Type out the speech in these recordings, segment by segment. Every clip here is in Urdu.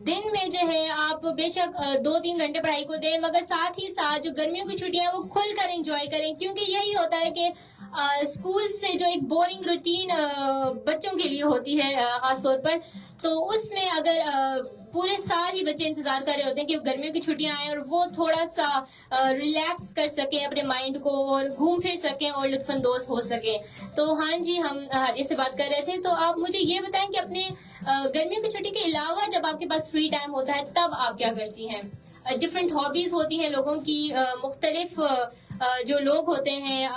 دن میں جو ہے آپ بے شک 2-3 گھنٹے پڑھائی کو دیں، مگر ساتھ ہی ساتھ جو گرمیوں کی چھٹیاں ہیں وہ کھل کر انجوائے کریں، کیونکہ یہی ہوتا ہے کہ اسکول سے جو ایک بورنگ روٹین بچوں کے لیے ہوتی ہے خاص طور پر، تو اس میں اگر پورے سال ہی بچے انتظار کر رہے ہوتے ہیں کہ گرمیوں کی چھٹیاں آئیں اور وہ تھوڑا سا ریلیکس کر سکیں اپنے مائنڈ کو اور گھوم پھر سکیں اور لطف اندوز ہو سکیں. تو ہاں جی، ہم حادیہ سے بات کر رہے تھے. تو آپ مجھے یہ بتائیں کہ اپنے گرمیوں کی چھٹی کے علاوہ جب آپ کے پاس فری ٹائم ہوتا ہے تب آپ کیا کرتی ہیں؟ ڈفرینٹ ہابیز ہوتی ہیں لوگوں کی، مختلف جو لوگ ہوتے ہیں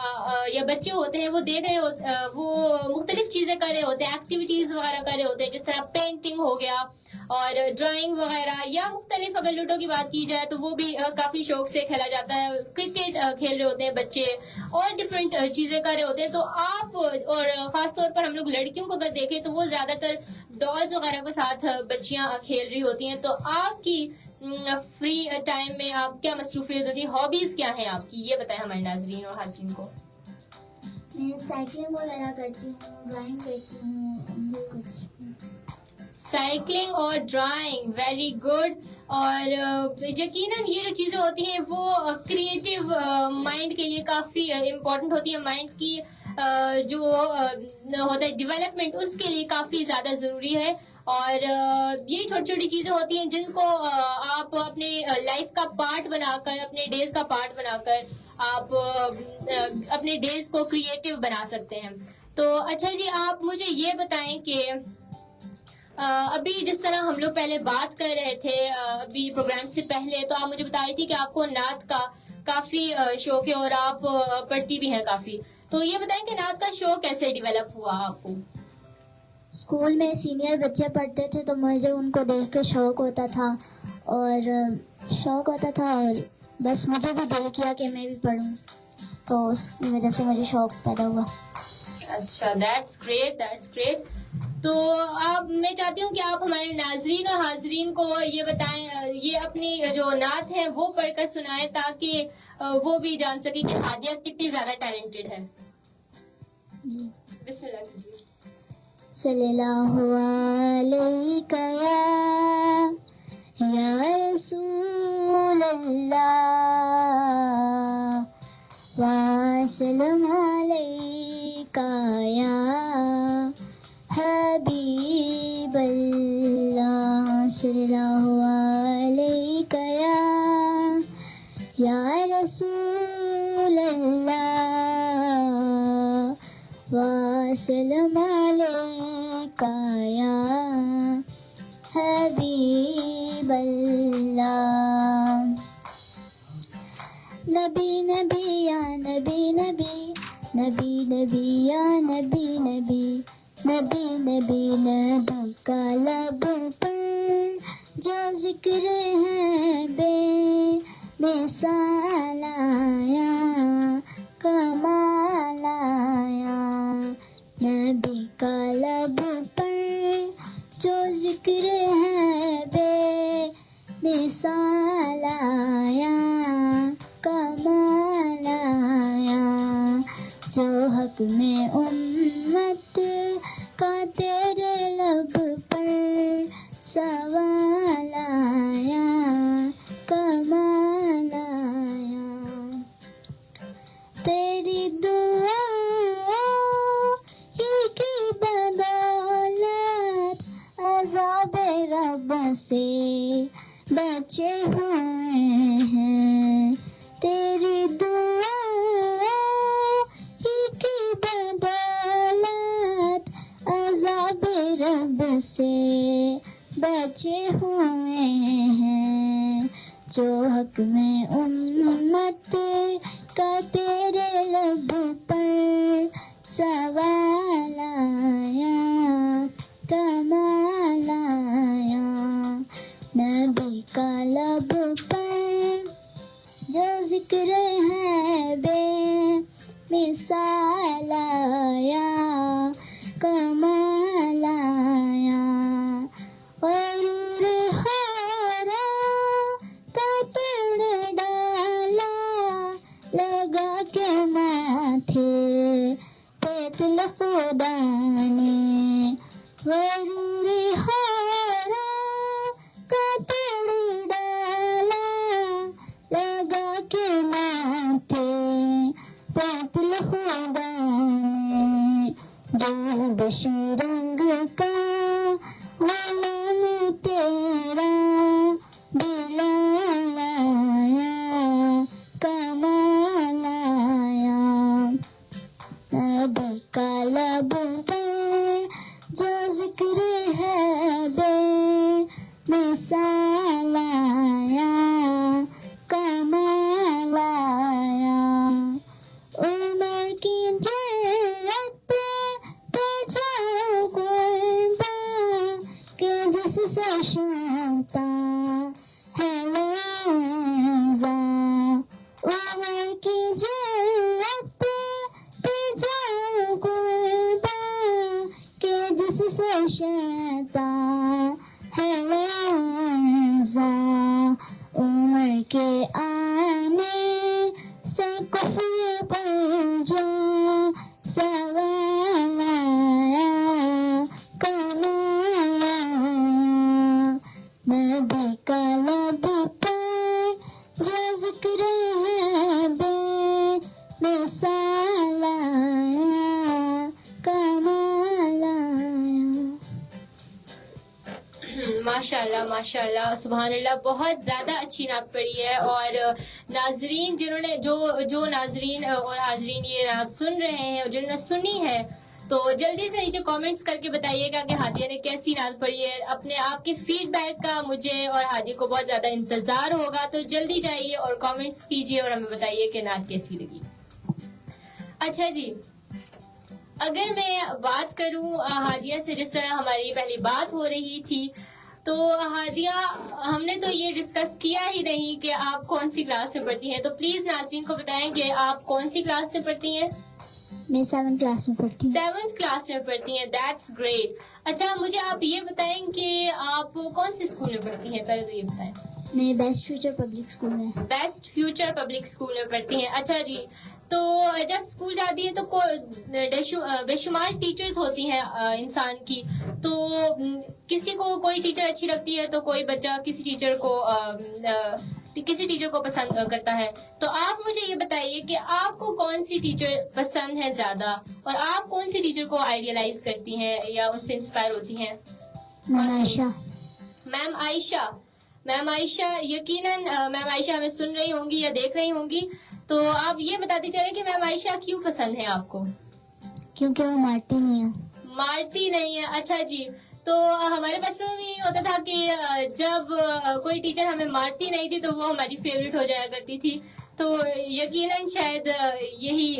یا بچے ہوتے ہیں وہ دیکھ رہے ہوتے وہ مختلف چیزیں کر رہے ہوتے ہیں، ایکٹیویٹیز وغیرہ کر رہے ہوتے ہیں، جس طرح پینٹنگ ہو گیا اور ڈرائنگ وغیرہ، یا مختلف اگر لوڈو کی بات کی جائے تو وہ بھی کافی شوق سے کھیلا جاتا ہے، کرکٹ کھیل رہے ہوتے ہیں بچے اور ڈفرینٹ چیزیں کر رہے ہوتے ہیں. تو آپ اور خاص طور پر ہم لوگ لڑکیوں کو اگر دیکھیں تو وہ زیادہ تر ڈالز وغیرہ کے ساتھ بچیاں کھیل رہی ہوتی ہیں. تو آپ کی فری ٹائم میں آپ کیا مصروفیت ہوتی ہے، ہابیز کیا ہیں آپ کی، یہ بتائیں ہمارے ناظرین اور حاضرین کو. میں سائیکلنگ وغیرہ کرتی ہوں، ڈرائنگ کرتی ہوں، یہ کچھ. سائیکلنگ اور ڈرائنگ، ویری گڈ. اور یقیناً یہ جو چیزیں ہوتی ہیں وہ کریٹو مائنڈ کے لیے کافی امپورٹنٹ ہوتی ہیں، مائنڈ کی جو ہوتا ہے ڈیولپمنٹ اس کے لیے کافی زیادہ ضروری ہے. اور یہ چھوٹی چھوٹی چیزیں ہوتی ہیں جن کو آپ اپنے لائف کا پارٹ بنا کر، اپنے ڈیز کا پارٹ بنا کر آپ اپنے ڈیز کو کریٹو بنا سکتے ہیں. تو اچھا جی، آپ مجھے یہ بتائیں کہ ابھی جس طرح ہم لوگ پہلے بات کر رہے تھے ابھی پروگرام سے پہلے، تو آپ مجھے بتا رہی تھی کہ آپ کو نعت کا کافی شوق ہے اور آپ پڑھتی بھی ہیں کافی. تو یہ بتائیں کہ نعت کا شوق کیسے ڈیولپ ہوا آپ کو؟ اسکول میں سینئر بچے پڑھتے تھے تو مجھے ان کو دیکھ کے شوق ہوتا تھا اور بس مجھے بھی دل کیا کہ میں بھی پڑھوں، تو اس کی وجہ سے مجھے شوق پیدا ہوا. اچھا، دیٹس گریٹ. تو میں چاہتی ہوں کہ آپ ہمارے ناظرین اور حاضرین کو یہ بتائیں، یہ اپنی جو نعت ہے وہ پڑھ کر سنائیں تاکہ وہ بھی جان سکیں کہ حادیہ کتنی زیادہ ٹیلنٹڈ ہے. بسم اللہ کیجیے. صلی اللہ علیہ یا رسول اللہ وسلم علیکہ یا حبیب اللہ. صلی اللہ علیکہ یا رسول اللہ وسلم علیکہ یا حبیب اللہ. نبی نبی یا نبی نبی، نبی نبی یا نبی نبی، نبی نبی نبی کا لب پر جو ذکر ہے بے مثال آیا، کمال آیا. نبی کا لب پر جو ذکر ہے بے مثال آیا، کمال آیا. جو حق میں امت کا تیرے لب پر سوال آیا، کمال آیا. تیری دعا ہی کی بدولت عذاب رب سے بچے ہوئے ہیں. تیری دعا ہی کی بدولت عذاب رب سے بچے ہوئے ہیں. جو حق میں امت کا تیرے لب پر سوال آیا، کمال آیا. نبی کا لب پر جو ذکر ہے بے مثال آیا، کمال آیا. غرور ہارا کا توڑ ڈالا، لگا کے ماتھے پہ تل خدا نے. غرور ہارا کا قاتل خدا جو بشی رنگ کا غلام تیرا بلال آیا کمال آیا نبی کا لب پر جو ذکر ہے بے مثال آیا کمال آیا عمر کی جرت پہ جاؤ قرباں کہ جس سے شرطا ہے وہ رضا عمر کی جرت پہ جاؤ قرباں کہ جس سے شرطا ہے وہ رضا عمر کے آنے سے کفر پر جو سوال آیا کمال آیا نبی کا لب پر جو ذکر ہے بے مثال آیا کمال آیا. ماشاء اللہ ماشاء اللہ سبحان اللہ، بہت زیادہ اچھی نعت پڑھی ہے. اور ناظرین جنہوں نے جو ناظرین اور حاضرین یہ نعت سن رہے ہیں اور جنہوں نے سنی ہے تو جلدی سے نیچے کامنٹس کر کے بتائیے گا کہ ہادیہ نے کیسی نعت پڑھی ہے. اپنے آپ کے فیڈ بیک کا مجھے اور ہادیہ کو بہت زیادہ انتظار ہوگا، تو جلدی جائیے اور کامنٹس کیجیے اور ہمیں بتائیے کہ نعت کیسی لگی. اچھا جی، اگر میں بات کروں ہادیہ سے، جس طرح ہماری پہلی بات ہو رہی تھی، تو ہادیہ ہم نے تو یہ ڈسکس کیا ہی نہیں کہ آپ کون سی کلاس میں پڑھتی ہیں، تو پلیز ناظرین کو بتائیں کہ آپ کون سی کلاس میں پڑھتی ہیں. میں 7th کلاس میں پڑھتی ہوں. 7th کلاس میں پڑھتی ہیں، دیٹس گریٹ. اچھا مجھے آپ یہ بتائیں کہ آپ کون سے اسکول میں پڑھتی ہیں، پہلے تو یہ بتائیں. میں بیسٹ فیوچر پبلک اسکول میں. بیسٹ فیوچر پبلک اسکول میں پڑھتی ہیں. اچھا جی، تو جب اسکول جاتی ہے تو بے شمار ٹیچرز ہوتی ہیں انسان کی، تو کسی کو کوئی ٹیچر اچھی لگتی ہے تو کوئی بچہ کسی ٹیچر کو پسند کرتا ہے. تو آپ مجھے یہ بتائیے کہ آپ کو کون سی ٹیچر پسند ہے زیادہ، اور آپ کون سی ٹیچر کو آئیڈیلائز کرتی ہیں یا ان سے انسپائر ہوتی ہیں. میں عائشہ. میم عائشہ یقیناً میم عائشہ ہمیں سن رہی ہوں گی یا دیکھ رہی ہوں گی، تو آپ یہ بتاتے چلیں کہ میم عائشہ کیوں پسند ہے آپ کو. کیونکہ وہ مارتی نہیں ہے. مارتی نہیں ہے. اچھا جی، تو ہمارے بچپن میں یہ ہوتا تھا کہ جب کوئی ٹیچر ہمیں مارتی نہیں تھی تو وہ ہماری فیوریٹ ہو جایا کرتی تھی، تو یقیناً شاید یہی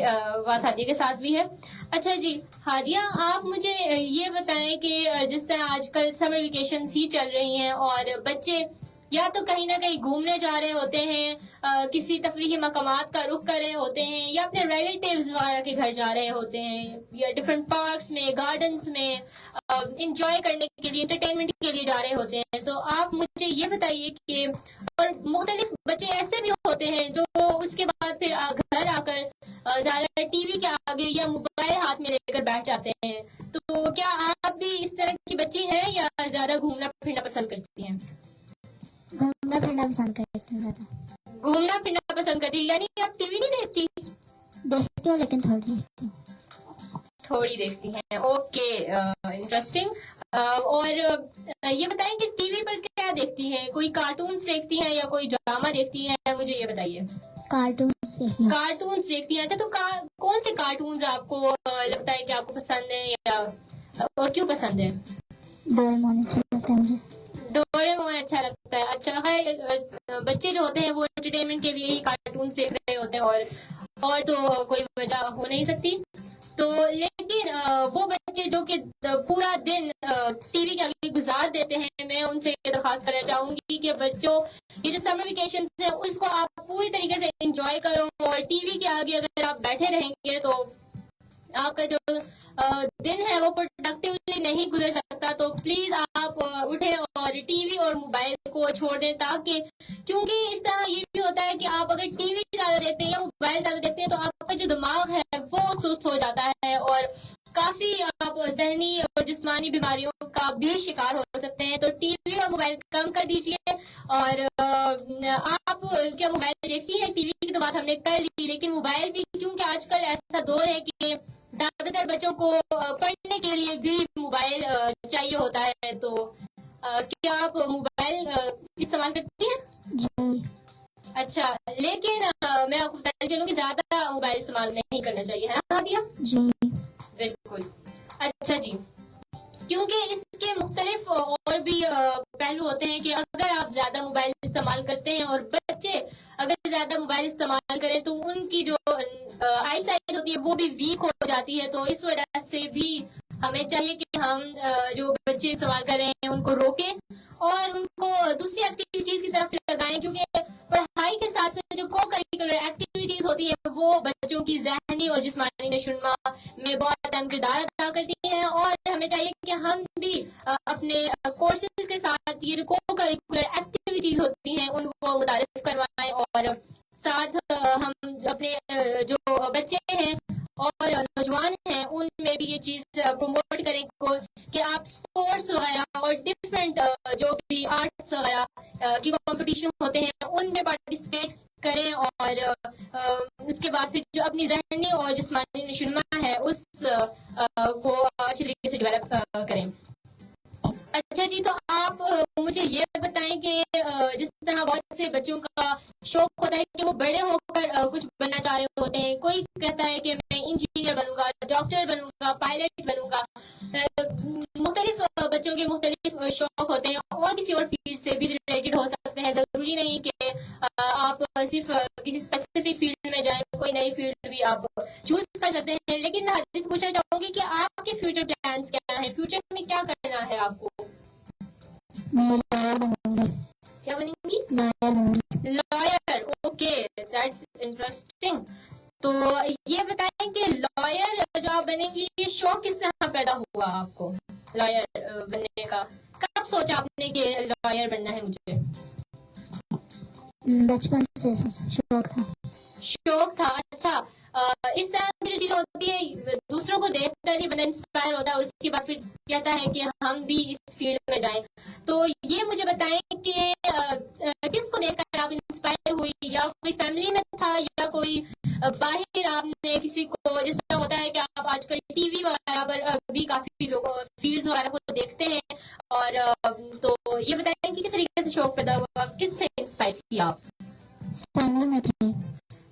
بات ہادیہ کے ساتھ بھی ہے. اچھا جی ہادیہ، آپ مجھے یہ بتائیں کہ جس طرح آج کل سمر ویکیشنز ہی چل رہی ہیں اور بچے یا تو کہیں نہ کہیں گھومنے جا رہے ہوتے ہیں، کسی تفریحی مقامات کا رخ کر رہے ہوتے ہیں، یا اپنے ریلیٹیوز وغیرہ کے گھر جا رہے ہوتے ہیں، یا ڈفرینٹ پارکس میں، گارڈنس میں انجوائے کرنے کے لیے، انٹرٹینمنٹ کے لیے جا رہے ہوتے ہیں. تو آپ مجھے یہ بتائیے کہ اور مختلف بچے ایسے بھی ہوتے ہیں جو اس کے بعد پھر گھر آ کر زیادہ ٹی وی کے آگے یا موبائل ہاتھ میں لے کر بیٹھ جاتے ہیں. تو کیا آپ بھی اس طرح کی بچی ہیں یا زیادہ گھومنا پھرنا پسند کرتی ہیں؟ گھومنا پھرنا پسند کرتی ہوں زیادہ. گھومنا پھرنا پسند کرتی ہیں، یعنی آپ ٹی وی نہیں دیکھتی؟ دیکھتی ہوں لیکن تھوڑی دیکھتی ہوں. تھوڑی دیکھتی ہیں، اوکے، انٹرسٹنگ. اور یہ بتائیں کہ ٹی وی پر کیا دیکھتی ہیں؟ کوئی کارٹونز دیکھتی ہیں یا کوئی ڈرامہ دیکھتی ہیں؟ مجھے یہ بتائیے. کارٹونس دیکھتی ہوں. کارٹونز دیکھتی ہیں. اچھا تو کون سے کارٹونز آپ کو لگتا ہے کہ آپ کو پسند ہیں، یا اور کیوں پسند ہے؟ ڈوریمون اچھا لگتا ہے مجھے. ڈوریمون اچھا لگتا ہے. اچھا ہے، بچے جو ہوتے ہیں وہ انٹرٹینمنٹ کے لیے ہی کارٹونز دیکھ رہے ہوتے ہیں، اور تو کوئی وجہ ہو نہیں سکتی. تو لیکن وہ بچے جو کہ پورا دن ٹی وی کے آگے گزار دیتے ہیں، میں ان سے یہ درخواست کرنا چاہوں گی کہ بچوں یہ جو سمر ویکیشن ہے اس کو آپ پوری طریقے سے انجوائے کرو، اور ٹی وی کے آگے اگر آپ بیٹھے رہیں گے تو آپ کا جو دن ہے وہ پروڈکٹیولی نہیں گزر سکتا. تو پلیز آپ اٹھیں اور ٹی وی اور موبائل کو چھوڑ دیں، تاکہ کیونکہ اس طرح یہ بھی ہوتا ہے کہ آپ اگر ٹی وی زیادہ دیکھتے ہیں یا موبائل زیادہ دیکھتے ہیں تو آپ کا جو دماغ ہے وہ سست ہو جاتا ہے، اور کافی آپ ذہنی اور جسمانی جسمانی بیماریوں کا بھی شکار ہو سکتے ہیں. تو ٹی وی اور موبائل کم کر دیجیے. اور آپ کیا موبائل دیکھتی ہیں؟ ٹی وی کی تو بات ہم نے کر لی, لیکن موبائل بھی, کیونکہ آج کل ایسا دور ہے کہ زیادہ تر بچوں کو پڑھنے کے لیے بھی موبائل چاہیے ہوتا ہے. تو کیا آپ موبائل استعمال کرتی ہیں؟ جی. اچھا, لیکن میں آپ کو بتانا چلوں کہ زیادہ موبائل استعمال نہیں کرنا چاہیے, ہے نا ہادیہ؟ جی. بالکل. اچھا جی, کیونکہ اس کے مختلف اور بھی پہلو ہوتے ہیں کہ اگر آپ زیادہ موبائل استعمال کرتے ہیں, اور بچے اگر زیادہ موبائل استعمال کریں تو ان کی جو آئی سائٹ ہوتی ہے وہ بھی ویک ہو جاتی ہے. تو اس وجہ سے بھی ہمیں چاہیے کہ ہم جو بچے استعمال کر رہے ہیں ان کو روکیں اور ان کو دوسری ایکٹیویٹیز کی طرف لگائیں, کیونکہ پڑھائی کے ساتھ ساتھ جو کو کریکولر ایکٹیویٹیز ہوتی ہیں وہ بچوں کی ذہنی اور جسمانی نشوونما میں بہت اہم کردار ادا کرتی ہیں. اور ہمیں چاہیے کہ ہم بھی اپنے کورسز کے ساتھ یہ جو کو کریکولر ایکٹیویٹیز ہوتی ہیں ان کو متعارف کروائیں, اور ساتھ ہم اپنے جو بچے ہیں اور نوجوان ہیں ان میں بھی یہ چیز پروموٹ کریں کہ آپ اسپورٹس وغیرہ اور ڈفرینٹ جو بھی آرٹس وغیرہ کی کمپٹیشن ہوتے ہیں ان میں پارٹیسپیٹ کریں, اور اس کے بعد پھر جو اپنی ذہنی اور جسمانی نشوونما ہے اس کو اچھی طریقے سے ڈیولپ کریں. اچھا جی, تو آپ مجھے یہ بتائیں کہ جس طرح بہت سے بچوں کا شوق ہوتا ہے کہ وہ بڑے ہو کر کچھ بننا چاہ رہے ہوتے ہیں. کوئی کہتا ہے کہ میں انجینئر بنوں گا, ڈاکٹر بنوں گا, پائلٹ بنوں گا. مختلف بچوں کے مختلف شوق ہوتے ہیں, اور کسی اور فیلڈ سے بھی ریلیٹڈ ہو سکتے ہیں. ضروری نہیں کہ آپ صرف کسی اسپیسیفک فیلڈ میں جائیں, کوئی نئی فیلڈ بھی آپ چوز کر سکتے ہیں. لیکن میں حدیث پوچھنا چاہوں گی کہ آپ کے فیوچر پلانس کیا ہیں؟ فیوچر میں کیا کرنا ہے آپ کو؟ میں لائر بنوں گی. کیا بنیں گی؟ لائر بنوں گی. لائر. Okay, that's interesting. تو یہ بتائیں کہ لائر جو آپ بنیں گی یہ شوق کس طرح پیدا ہوا آپ کو لائر بننے کا؟ کب سوچا آپ نے کہ لائر بننا ہے مجھے؟ بچپن سے شوق تھا. شوق تھا. اچھا, اس طرح کی جو چیز ہوتی ہے دوسروں کو دیکھ کر ہی بندہ انسپائر ہوتا ہے, اس کے بعد پھر کہتا ہے کہ ہم بھی اس فیلڈ میں جائیں. تو یہ مجھے بتائیں کہ کس کو دیکھ کر آپ انسپائر ہوئی, یا کوئی فیملی میں تھا یا کوئی باہر آپ نے کسی کو, جس طرح ہوتا ہے کہ آپ آج کل ٹی وی وغیرہ پر بھی کافی لوگ فیلڈز وغیرہ کو دیکھتے ہیں, اور تو یہ بتائیں کہ کس طریقے سے شوق پیدا ہوا, کس سے انسپائر تھی آپ؟ فیملی میں تھے.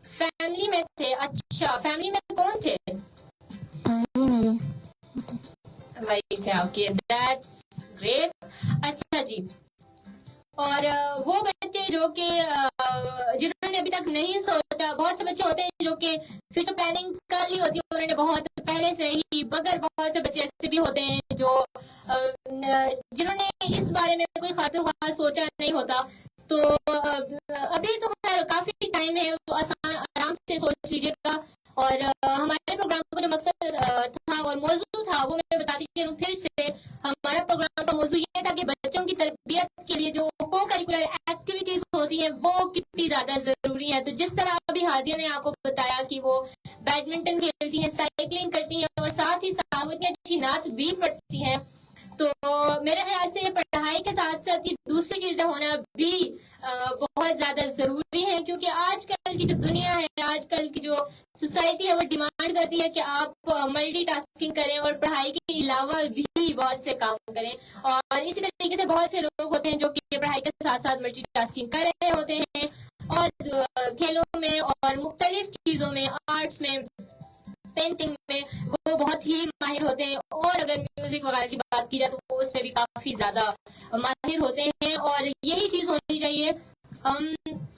فیملی میں تھے. اچھا, فیملی میں کون تھے؟ بھائی میرے. وہی تھے. Okay, that's great. اچھا جی, اور وہ بچے جو کہ جنہوں نے ابھی تک نہیں سوچا, بہت سے بچے ہوتے ہیں جو کہ فیوچر پلاننگ کر لی ہوتی ہے انہوں نے بہت پہلے سے ہی, مگر بہت سے بچے ایسے بھی ہوتے ہیں جو جنہوں نے اس بارے میں کوئی خاطر خواہ سوچا نہیں ہوتا. تو ابھی تو خیر کافی ٹائم ہے, وہ آرام سے سوچ لیجیے گا. اور ہمارے پروگرام کا جو مقصد تھا اور موضوع تھا وہ میں بتاتی چلوں پھر سے. ہمارا پروگرام کا موضوع یہ تھا کہ بچوں کی تربیت کے لیے جو کو کریکولر ایکٹیویٹیز ہوتی ہیں وہ کتنی زیادہ ضروری ہیں. تو جس طرح ابھی ہادیہ نے آپ کو بتایا کہ وہ بیڈمنٹن کھیلتی ہیں, سائیکلنگ کرتی ہیں, اور ساتھ ہی ساتھ اتنی اچھی نعت بھی پڑھتی ہیں, تو میرے خیال سے پڑھائی کے ساتھ ساتھ یہ دوسری چیزیں ہونا بھی بہت زیادہ ضروری ہے, کیونکہ آج کل کی جو دنیا ہے, آج کل کی جو سوسائٹی ہے وہ ڈیمانڈ کرتی ہے کہ آپ ملٹی ٹاسکنگ کریں اور پڑھائی کے علاوہ بھی بہت سے کام کریں. اور اسی طریقے سے بہت سے لوگ ہوتے ہیں جو کہ پڑھائی کے ساتھ ساتھ ملٹی ٹاسکنگ کر رہے ہوتے ہیں, اور کھیلوں میں اور مختلف چیزوں میں, آرٹس میں, پینٹنگ میں وہ بہت ہی ماہر ہوتے ہیں. اور اگر میوزک وغیرہ کی بات کی جائے تو وہ اس میں بھی کافی زیادہ ماہر ہوتے ہیں, اور یہی چیز ہونی چاہیے. ہم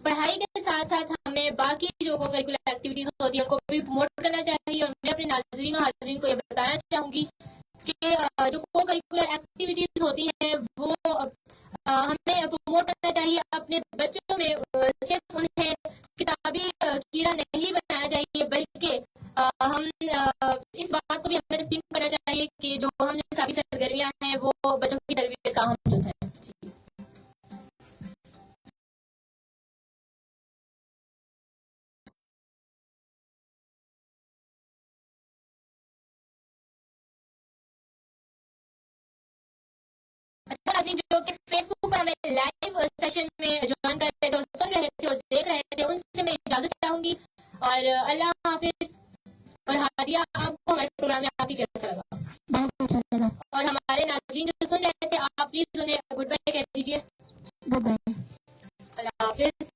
پڑھائی کے ساتھ ساتھ ہمیں باقی جو کریکولر ایکٹیویٹیز ہوتی ہیں ان کو بھی پروموٹ کرنا چاہیے. اور میں اپنے ناظرین اور حاضرین کو یہ بتانا چاہوں گی کہ جو کو کریکولر ایکٹیویٹیز ہوتی ہیں وہ ہمیں پروموٹ کرنا چاہیے اپنے بچوں میں. صرف انہیں کتابی کیڑا نہیں بنانا چاہیے, بلکہ ہم اس بات کو بھی ہمیں تسلیم کرنا چاہیے کہ جو ہم ساری سرگرمیاں ہیں وہ بچوں کی تربیت کا اہم جز ہے. ہمیں لائیو سیشن میں جوائن کر رہے تھے اور سن رہے تھے اور دیکھ رہے تھے، ان سے میں اجازت چاہوں گی، اور اللہ حافظ۔ اور ہادیہ، آپ کو ہمارے پروگرام میں آپ کی کیسا لگا؟ بہت اچھا لگا۔ اور ہمارے ناظرین جو سن رہے تھے، آپ پلیز انہیں گڈ بائی کہہ دیجیے۔ Good bye. اللہ حافظ۔